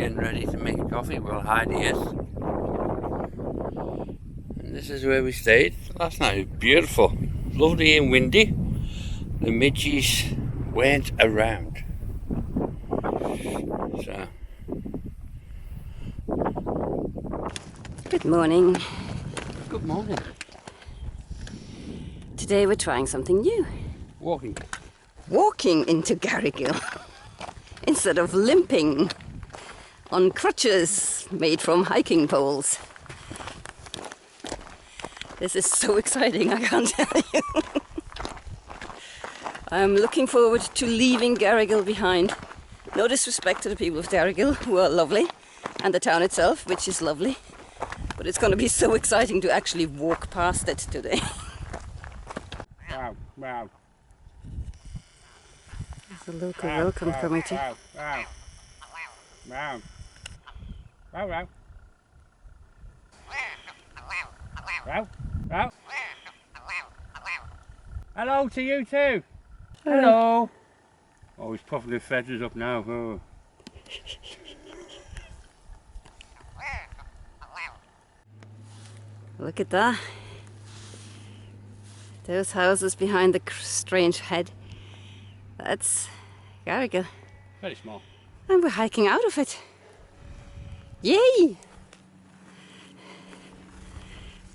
getting ready to make a coffee while Heidi is. And this is where we stayed last night. Beautiful, lovely and windy. The midges weren't around. So. Good morning. Good morning. Today we're trying something new. Walking. Walking into Garrigill instead of limping on crutches made from hiking poles. This is so exciting, I can't tell you. I'm looking forward to leaving Garrigill behind. No disrespect to the people of Garrigill, who are lovely, and the town itself, which is lovely. But it's going to be so exciting to actually walk past it today. Wow, wow. There's a local welcome committee. Wow, wow. Wow. Wow, wow. Wow, wow. Hello to you too. Hello. Oh, he's puffing his feathers up now. Oh. Look at that. Those houses behind the strange head. That's Garrigill. Very small. And we're hiking out of it. Yay!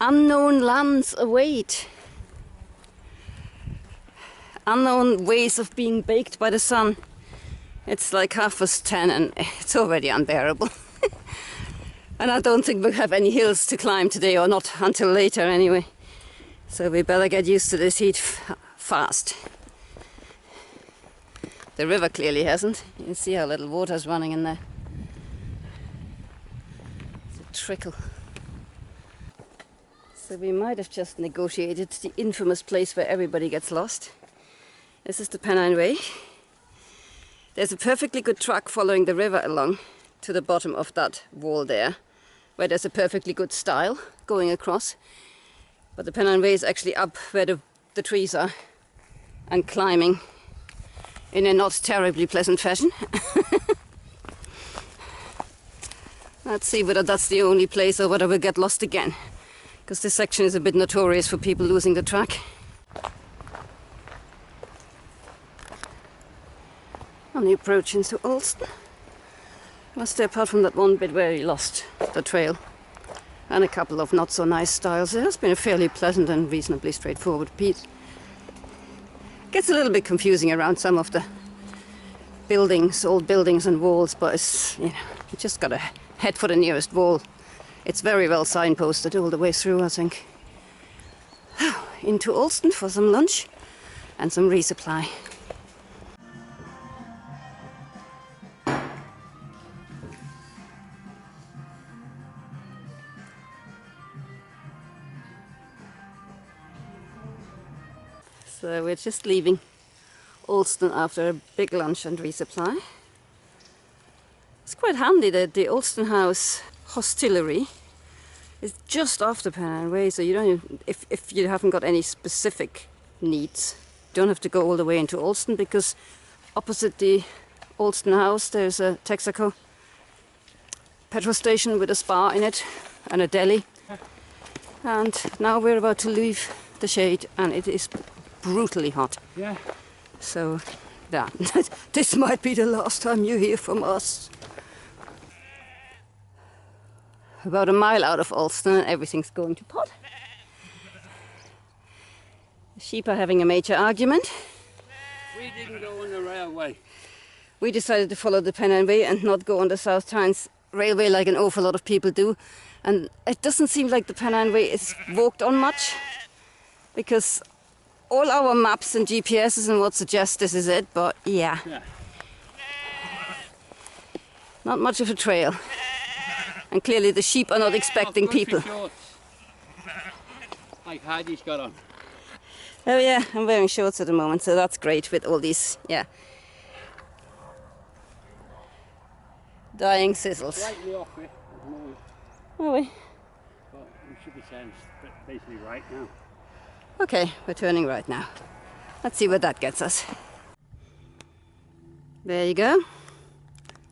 Unknown lands await. Unknown ways of being baked by the sun. It's like 10:30 and it's already unbearable. And I don't think we'll have any hills to climb today, or not until later anyway. So we better get used to this heat fast. The river clearly hasn't. You can see how little water's running in there. It's a trickle. So we might have just negotiated the infamous place where everybody gets lost. This is the Pennine Way. There's a perfectly good track following the river along to the bottom of that wall there, where there's a perfectly good stile going across. But the Pennine Way is actually up where the trees are and climbing in a not terribly pleasant fashion. Let's see whether that's the only place or whether we'll get lost again, because this section is a bit notorious for people losing the track. On the approach into Alston. Must say, apart from that one bit where he lost the trail and a couple of not so nice styles, it has been a fairly pleasant and reasonably straightforward piece. Gets a little bit confusing around some of the buildings, old buildings and walls, but it's, you just got to head for the nearest wall. It's very well signposted all the way through, I think. Into Alston for some lunch and some resupply. So we're just leaving Alston after a big lunch and resupply. It's quite handy that the Alston House hostelry is just off the Pennine Way, so you don't even, if you haven't got any specific needs, you don't have to go all the way into Alston, because opposite the Alston House there's a Texaco petrol station with a spa in it and a deli. And now we're about to leave the shade and it is brutally hot. Yeah. So, yeah, this might be the last time you hear from us. About a mile out of Alston and everything's going to pot. The sheep are having a major argument. We didn't go on the railway. We decided to follow the Pennine Way and not go on the South Tynes Railway like an awful lot of people do. And it doesn't seem like the Pennine Way is walked on much, because all our maps and GPSs and what suggest this is it, but yeah. Not much of a trail. And clearly the sheep are not expecting people. Like Heidi's got on. Oh yeah, I'm wearing shorts at the moment, so that's great with all these, dying sizzles. Slightly off it at the moment. Are we? But we should be saying basically right now. Okay, we're turning right now. Let's see where that gets us. There you go.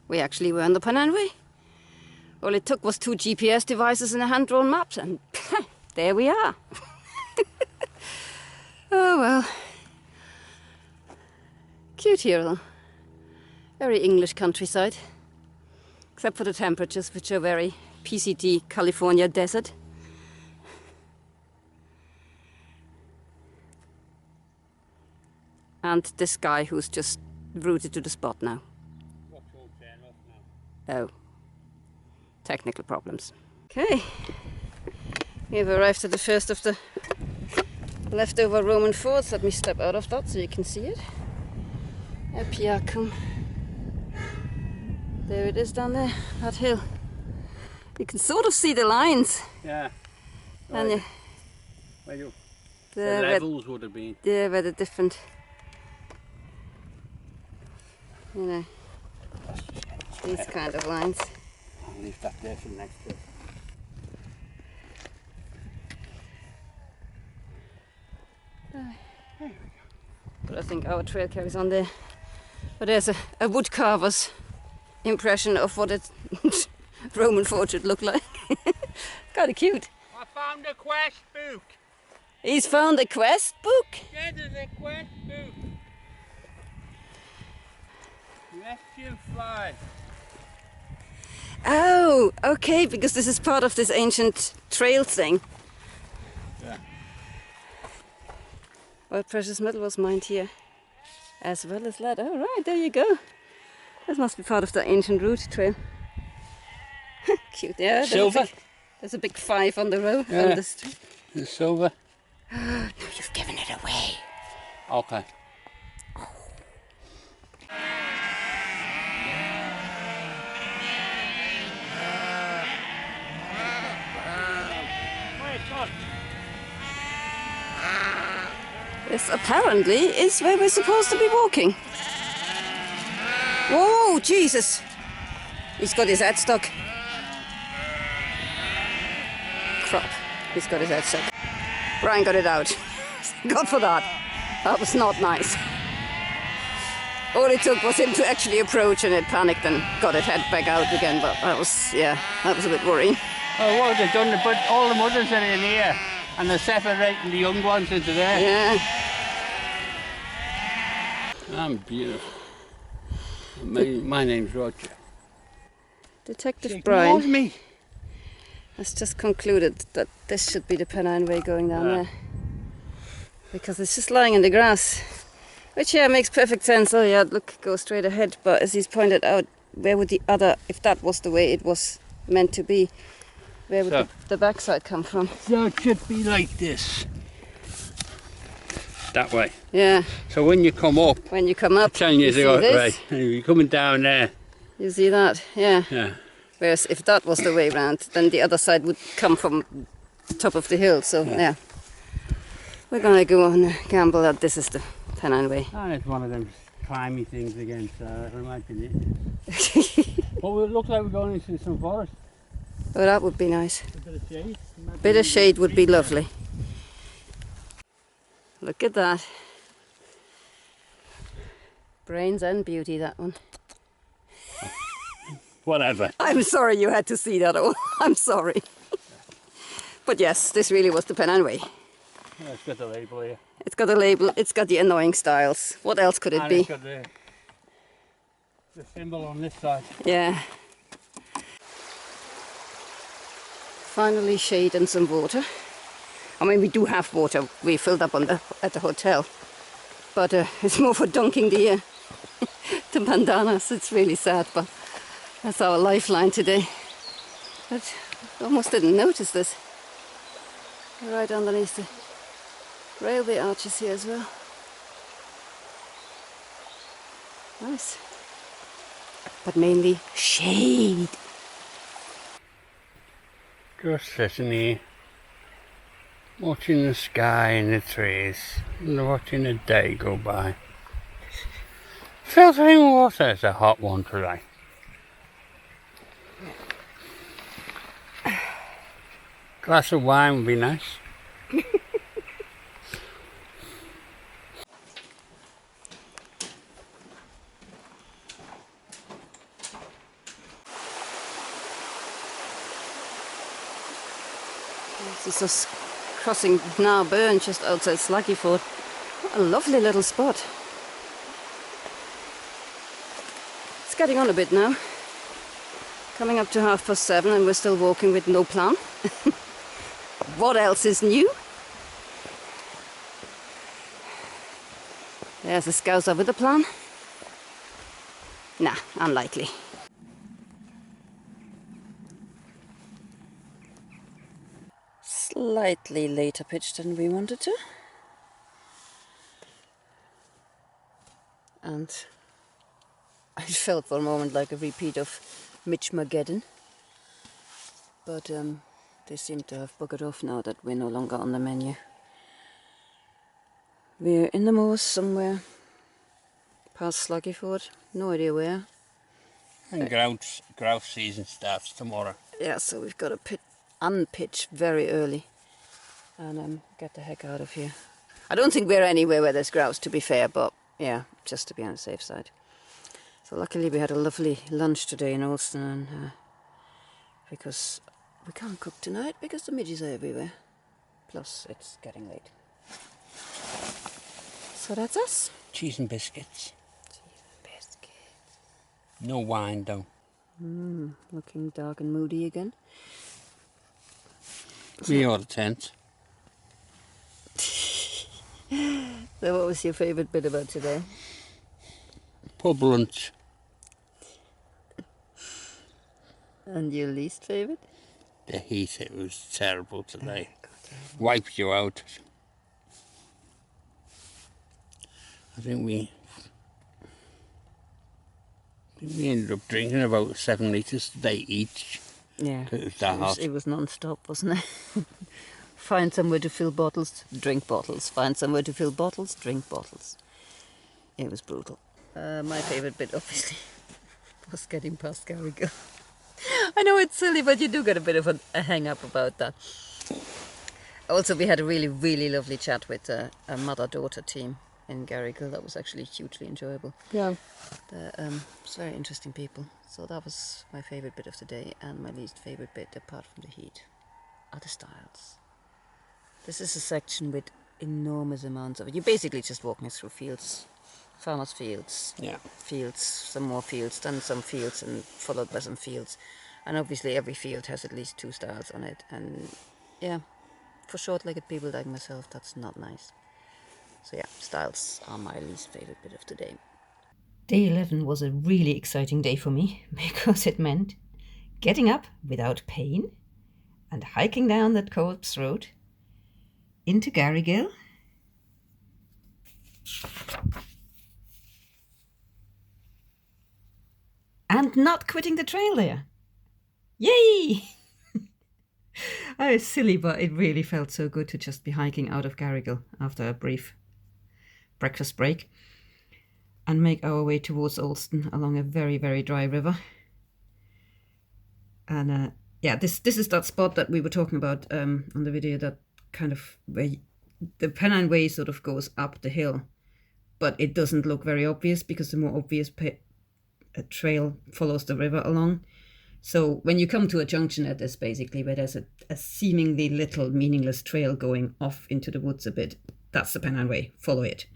We actually were on the Pennine Way. All it took was 2 GPS devices and a hand-drawn map, and there we are. Oh well. Cute here though. Very English countryside. Except for the temperatures, which are very PCT California desert. And this guy who's just rooted to the spot now. Oh. Technical problems. Okay. We've arrived at the first of the leftover Roman forts. Let me step out of that so you can see it. Epiacum. There it is down there, that hill. You can sort of see the lines. Yeah. And Right. Where you? The levels would have been. Yeah, where the different, you know, these kind of lines. I'll leave that there for the next bit. But I think our trail carries on there. But there's a wood carver's impression of what a Roman fort should look like. Kind of cute. I found a quest book. He's found a quest book? Yeah, there's a quest book. Rescue fly. Oh, okay, because this is part of this ancient trail thing. Yeah. Well, precious metal was mined here, as well as lead. Oh, right, there you go. This must be part of the ancient route trail. Cute, yeah. Silver? There's a big 5 on the road. Yeah. On the street. The silver. No, you've given it away. Okay. This apparently is where we're supposed to be walking. Whoa, Jesus! He's got his head stuck. Crap, he's got his head stuck. Brian got it out. God for that. That was not nice. All it took was him to actually approach, and it panicked and got its head back out again. But that was, yeah, that was a bit worrying. Oh, what have they done? They put all the mothers in here, and they're separating the young ones into there. Yeah. I'm beautiful. My name's Roger. Detective She Brian ignores me. has just concluded that this should be the Pennine Way going down there. Because it's just lying in the grass. Which, yeah, makes perfect sense. Oh, yeah, look, go straight ahead. But as he's pointed out, where would the other, if that was the way it was meant to be, where would the backside come from? So it should be like this. That way. Yeah. So when you come up, When you come up, telling you see to go this? right, you're coming down there. You see that? Yeah. Yeah. Whereas if that was the way round, then the other side would come from the top of the hill. So, yeah. We're going to go on a gamble that this is the Pennine Way. And it's one of them climby things again, so I imagine it. Well, it looks like we're going into some forest. Oh, that would be nice. A bit of shade. A bit of shade would be lovely. Look at that. Brains and beauty, that one. Whatever. I'm sorry you had to see that all. I'm sorry. But yes, this really was the Pennine Way. Yeah, it's got the label here. It's got a label, it's got the annoying styles. What else could it And be? it's got the symbol on this side. Yeah. Finally shade and some water. I mean, we do have water. We filled up on at the hotel. But it's more for dunking the bandanas. It's really sad, but that's our lifeline today. But I almost didn't notice this. Right underneath the railway arches here as well. Nice. But mainly shade. Just sitting here, watching the sky and the trees, and watching the day go by. Filtering water is a hot one today. Glass of wine would be nice. This is us crossing Gnar Burn just outside Sluggyford. What a lovely little spot. It's getting on a bit now. Coming up to 7:30 and we're still walking with no plan. What else is new? There's the Scous with a plan. Nah, unlikely. Slightly later pitch than we wanted to. And I felt for a moment like a repeat of Mitchmageddon. But they seem to have buggered off now that we're no longer on the menu. We're in the moors somewhere past Sluggyford, no idea where. And grouse season starts tomorrow. Yeah, so we've got to unpitch very early and get the heck out of here. I don't think we're anywhere where there's grouse, to be fair, but yeah, just to be on the safe side. So luckily we had a lovely lunch today in Alston, and because we can't cook tonight because the midges are everywhere. Plus it's getting late. So that's us. Cheese and biscuits. Cheese and biscuits. No wine though. Looking dark and moody again. Me or the tent. So what was your favourite bit about today? Pub lunch. And your least favourite? The heat, it was terrible today. Wiped you out. I think we ended up drinking about 7 litres a day each. Yeah, It was that hot. it was non-stop, wasn't it? Find somewhere to fill bottles, drink bottles. Find somewhere to fill bottles, drink bottles. It was brutal. My favourite bit, obviously, was getting past Garrigle. I know it's silly, but you do get a bit of a hang-up about that. Also, we had a really, really lovely chat with a mother-daughter team in Garrigle. That was actually hugely enjoyable. Yeah. It's very interesting people. So that was my favourite bit of the day, and my least favourite bit, apart from the heat, are the stiles. This is a section with enormous amounts of it. You're basically just walking through fields, farmers' fields, Yeah. fields, some more fields, then some fields, and followed by some fields. And obviously every field has at least 2 stiles on it. And yeah, for short-legged people like myself, that's not nice. So yeah, stiles are my least favourite bit of the day. Day 11 was a really exciting day for me because it meant getting up without pain and hiking down that corpse road into Garrigle, and not quitting the trail there. Yay! I was silly, but it really felt so good to just be hiking out of Garrigle after a brief breakfast break and make our way towards Alston along a very, very dry river. And yeah, this is that spot that we were talking about on the video, that kind of where the Pennine Way sort of goes up the hill, but it doesn't look very obvious because the more obvious trail follows the river along. So when you come to a junction at this, basically, where there's a seemingly little meaningless trail going off into the woods a bit, that's the Pennine Way. Follow it.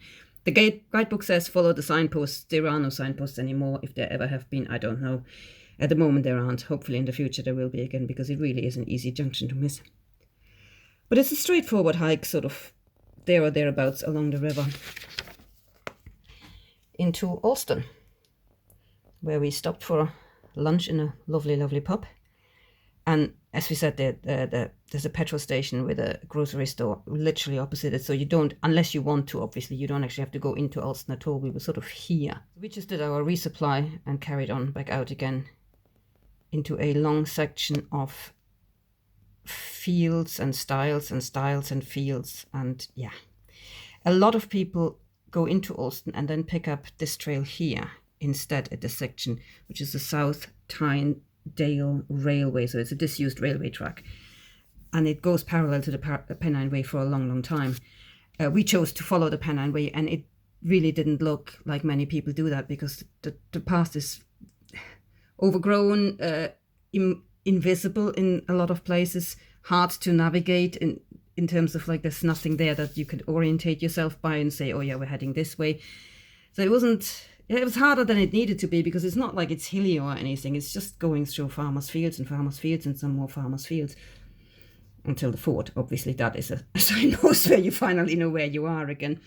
The guidebook says follow the signposts. There are no signposts anymore. If there ever have been, I don't know. At the moment there aren't. Hopefully in the future there will be again, because it really is an easy junction to miss. But it's a straightforward hike, sort of there or thereabouts along the river into Alston, where we stopped for lunch in a lovely, lovely pub. And as we said, there's a petrol station with a grocery store literally opposite it. So you don't, unless you want to, obviously, you don't actually have to go into Alston at all. We were sort of here. We just did our resupply and carried on back out again into a long section of fields and stiles and stiles and fields. And yeah, a lot of people go into Alston and then pick up this trail here instead at this section, which is the South Tynedale Railway. So it's a disused railway track, and it goes parallel to the Pennine Way for a long, long time. We chose to follow the Pennine Way, and it really didn't look like many people do that, because the path is overgrown, invisible in a lot of places. hard to navigate in terms of like there's nothing there that you could orientate yourself by and say, oh yeah, we're heading this way. So it was harder than it needed to be, because it's not like it's hilly or anything. It's just going through farmers' fields and some more farmers' fields until the fort. Obviously, that is a signpost where you finally know where you are again.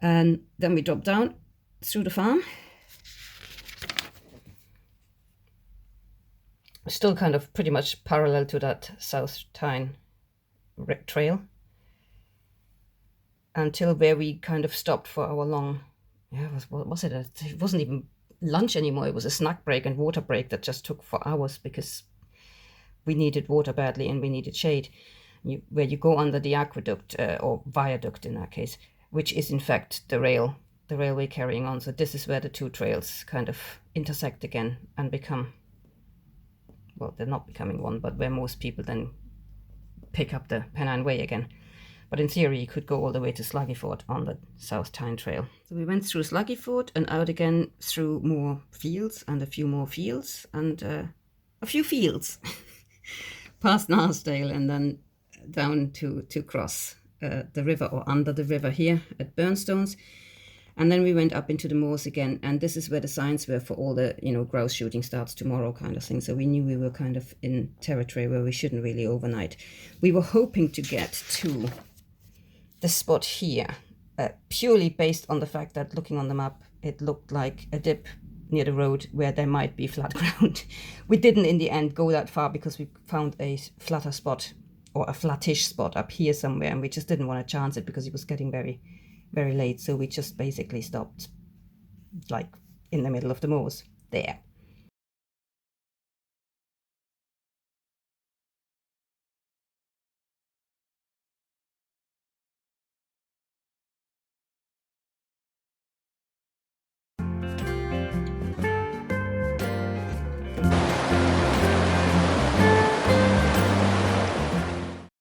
And then we drop down through the farm. Still kind of pretty much parallel to that South Tyne trail, until where we kind of stopped for our long, what was it? It wasn't even lunch anymore. It was a snack break and water break that just took for hours, because we needed water badly and we needed shade. Where you go under the aqueduct, or viaduct in that case, which is in fact the railway carrying on. So this is where the two trails kind of intersect again and become, well, they're not becoming one, but where most people then pick up the Pennine Way again. But in theory, you could go all the way to Sluggyford on the South Tyne Trail. So we went through Sluggyford and out again through more fields and a few more fields and a few fields past Narsdale, and then down to cross the river, or under the river here at Burnstones. And then we went up into the moors again, and this is where the signs were for all the, grouse shooting starts tomorrow kind of thing. So we knew we were kind of in territory where we shouldn't really overnight. We were hoping to get to the spot here, purely based on the fact that, looking on the map, it looked like a dip near the road where there might be flat ground. We didn't in the end go that far, because we found a flatter spot, or a flattish spot up here somewhere, and we just didn't want to chance it because it was getting very, very late. So we just basically stopped like in the middle of the moors there.